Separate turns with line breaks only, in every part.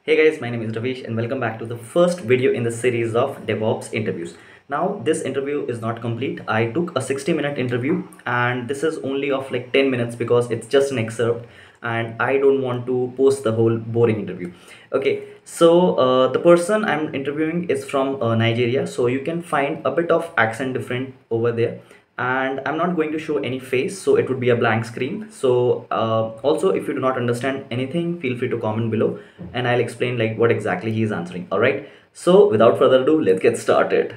Hey guys, my name is Ravish and welcome back to the first video in the series of DevOps interviews. Now, this interview is not complete. I took a 60-minute interview and this is only of like 10 minutes because it's just an excerpt and I don't want to post the whole boring interview. Okay, so the person I'm interviewing is from Nigeria, so you can find a bit of accent different over there, and I'm not going to show any face, so it would be a blank screen. So also, if you do not understand anything, feel free to comment below and I'll explain like what exactly he is answering. All right, so without further ado, let's get started.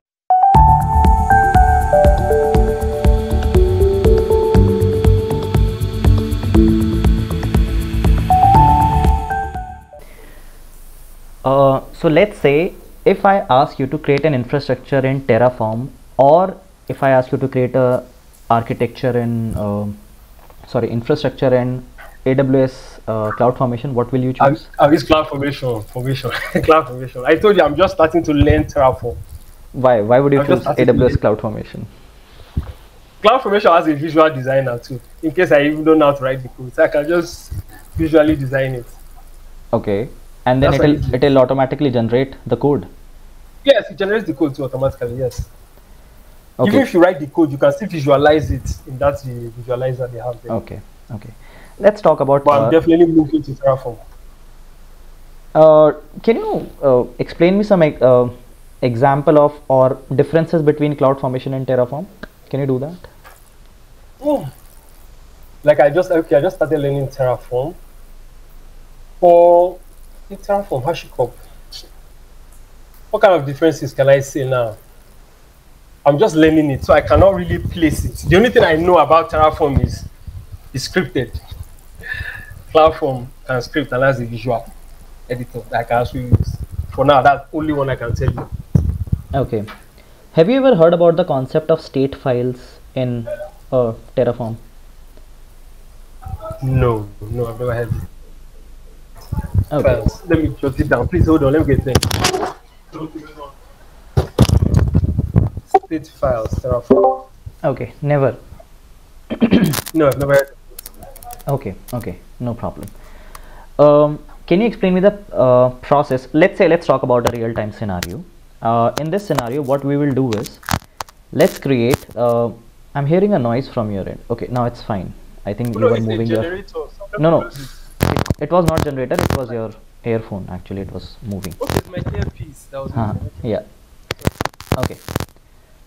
So let's say if I ask you to create an infrastructure in Terraform, or if I ask you to create a architecture in infrastructure in AWS CloudFormation, what will you choose?
I use CloudFormation, CloudFormation. I told you I'm just starting to learn Terraform.
Why would you choose AWS CloudFormation?
CloudFormation has a visual designer too, in case I even don't know how to write the code, so I can just visually design it.
Okay, and then it'll automatically generate the code.
Yes, it generates the code too automatically. Yes.
Okay.
Even if you write the code, you can still visualize it in that visualizer they have there.
Okay. Let's talk about.
But I'm definitely moving to Terraform.
Can you explain me some example of or differences between CloudFormation and Terraform? Can you do that?
Like I just started learning Terraform. For Terraform HashiCorp, what kind of differences can I say now? I'm just learning it, so I cannot really place it. The only thing I know about Terraform is scripted. CloudForm can script and has a visual editor that I can actually use. For now, that's only one I can tell you.
Okay. Have you ever heard about the concept of state files in Terraform?
No, I've never heard it.
Okay.
Files. Let me jot it down. Please hold on. Let me get there. State files, Terraform.
Okay, never.
No, I've never heard it.
Okay, no problem. Can you explain me the process? Let's talk about a real-time scenario. In this scenario, what we will do is, let's create. I'm hearing a noise from your end. Okay, now it's fine. I think you were moving your. No. It was not generator. It was your earphone. Actually, it was moving.
Okay, it's my earpiece. That was
yeah. Okay.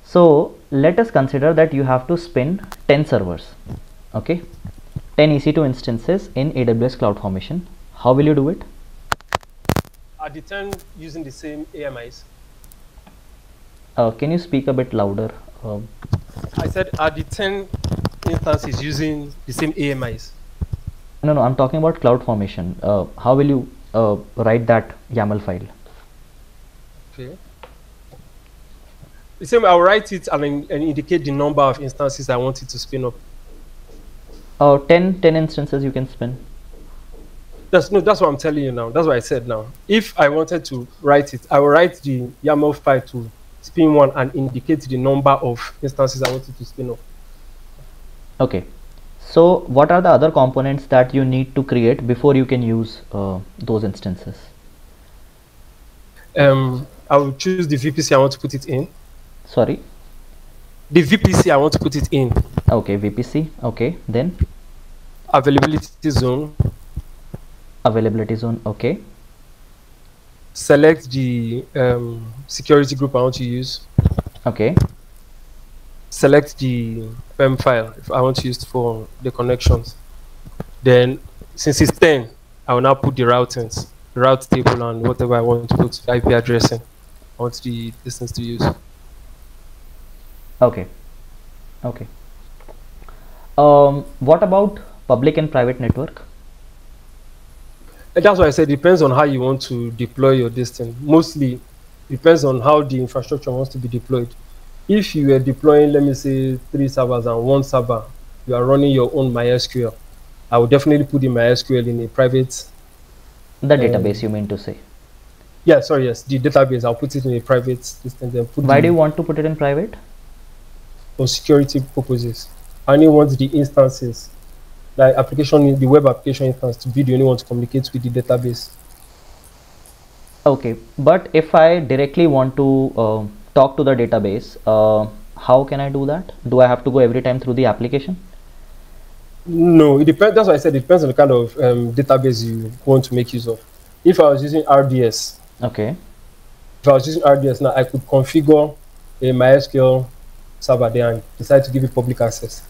So let us consider that you have to spin 10 servers. Okay. 10 EC2 instances in AWS CloudFormation. How will you do it?
At the 10 using the same AMIs.
Can you speak a bit louder?
I said at the 10 instances using the same AMIs.
No, I'm talking about CloudFormation. How will you write that YAML file?
Okay. The same, I'll write it and indicate the number of instances I want it to spin up.
10 instances you can spin.
That's what I'm telling you now. That's what I said now. If I wanted to write it, I will write the YAML file to spin one and indicate the number of instances I want it to spin up.
Okay. So what are the other components that you need to create before you can use those instances?
I will choose the VPC I want to put it in.
Sorry?
The VPC I want to put it in.
Okay, VPC. Okay, then?
Availability zone.
Availability zone, okay.
Select the security group I want to use.
Okay.
Select the PEM file if I want to use it for the connections. Then, since it's 10, I will now put the routings, the route table, and whatever I want to put, IP addressing. I want the distance to use.
Okay. What about public and private network?
And that's why I said depends on how you want to deploy your distance. Mostly depends on how the infrastructure wants to be deployed. If you are deploying, let me say, 3 servers and 1 server, you are running your own MySQL, I would definitely put the MySQL in a private.
The database, you mean to say?
Yeah, sorry, yes, the database. I'll put it in a private system. Then put.
Why do you want to put it in private?
For security purposes. I only want the instances, the web application instance, to be the only one to communicate with the database.
Okay, but if I directly want to talk to the database, how can I do that? Do I have to go every time through the application?
No, it depends. That's why I said it depends on the kind of database you want to make use of. If I was using RDS,
Okay.
if I was using RDS now, I could configure a MySQL server there and decide to give it public access.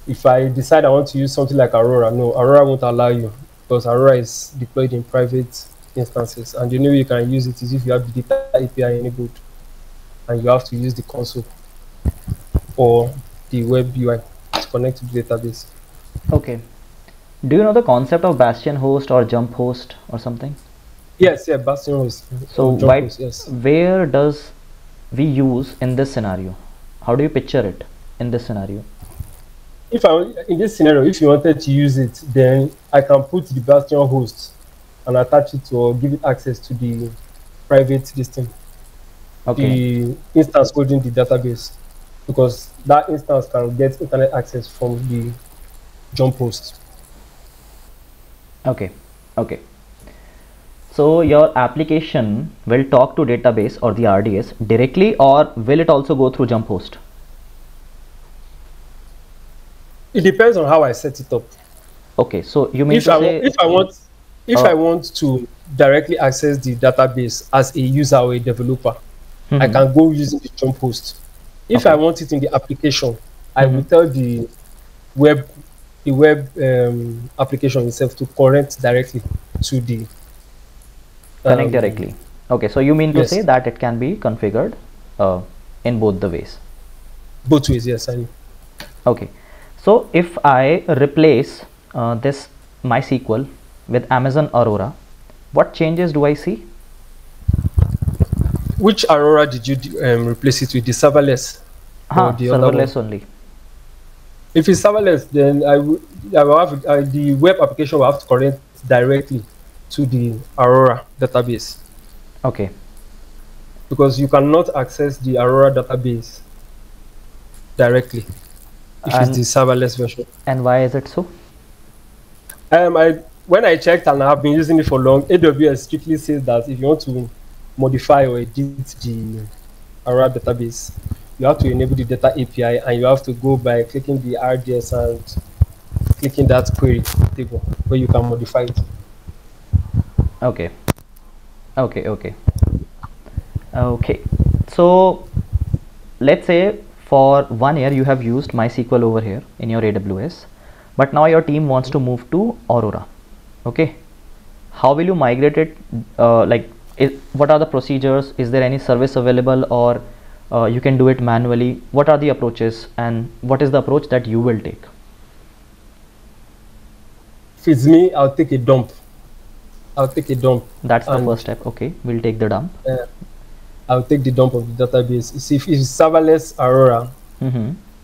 If I decide I want to use something like Aurora, no, Aurora won't allow you because Aurora is deployed in private instances, and the only way you can use it is if you have the data API enabled, and you have to use the console or the web UI to connect to the database.
Okay. Do you know the concept of Bastion Host or Jump Host or something?
Yes, yeah, Bastion Host.
So
Jump Host, yes.
where does we use in this scenario? How do you picture it in this scenario?
If I in this scenario, if you wanted to use it, then I can put the Bastion Host and attach it to or give it access to the private listing,
Okay.
the instance holding the database, because that instance can get internet access from the jump host.
Okay. Okay. So your application will talk to database or the RDS directly, or will it also go through Jump Host?
It depends on how I set it up.
Okay, so you mean
If
to
I
say
I want to directly access the database as a user or a developer, I can go using the jump host. If I
Okay.
want it in the application, I will tell the web application itself to connect directly to the
Connect directly. Okay, so you mean to say
yes,
that it can be configured in both the ways.
both ways. Yes, I know.
Okay, so if I replace this MySQL with Amazon Aurora, what changes do I see?
Which Aurora did you replace it with? The serverless or the other one?
Serverless only.
If it's serverless, then I will have the web application will have to connect directly to the Aurora database,
Okay.
because you cannot access the Aurora database directly if it's the
And
serverless version.
why is it so?
When I checked and I've been using it for long, AWS strictly says that if you want to modify or edit the Aurora database, you have to enable the data API, and you have to go by clicking the RDS and clicking that query table where you can modify it.
Okay. Okay. Okay. Okay. So let's say for 1 year you have used MySQL over here in your AWS, but now your team wants to move to Aurora. Okay. How will you migrate it? What are the procedures? Is there any service available, or you can do it manually? What are the approaches, and what is the approach that you will take?
If it's me, I'll take a dump. I'll take a dump.
That's the
And
first step. Okay, we'll take the dump.
I'll take the dump of the database. See, if it's serverless Aurora,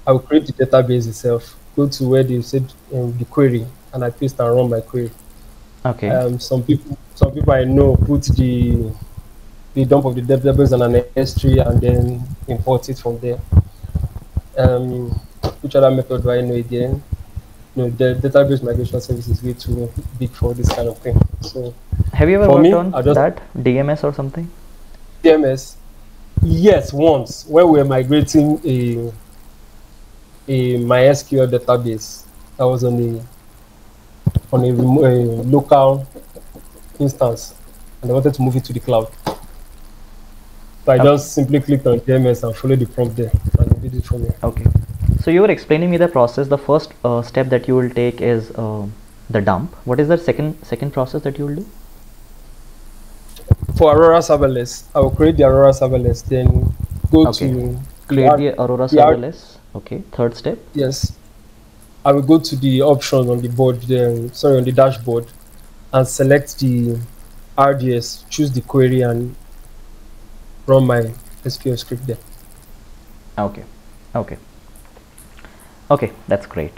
I'll create the database itself. Go to where they said the query, and I paste and run my query.
Okay.
Some people I know put the dump of the database on an S3 and then import it from there. Which other method do I know again? No, the database migration service is way too big for this kind of thing. So
Have you ever
for
worked
me,
on
I just
that DMS or something?
DMS. Yes, once when we were migrating a MySQL database that was on a local instance, and I wanted to move it to the cloud. So I just simply clicked on DMS and followed the prompt there, and it did it for me.
Okay. So you were explaining me the process. The first step that you will take is the dump. What is the second process that you will do?
For Aurora Serverless, I will create the Aurora Serverless, then go to
create the Aurora Serverless. Okay. Third step.
Yes, I will go to the option on the board, on the dashboard, and select the RDS, choose the query, and run my SQL script there.
Okay. Okay. Okay, that's great.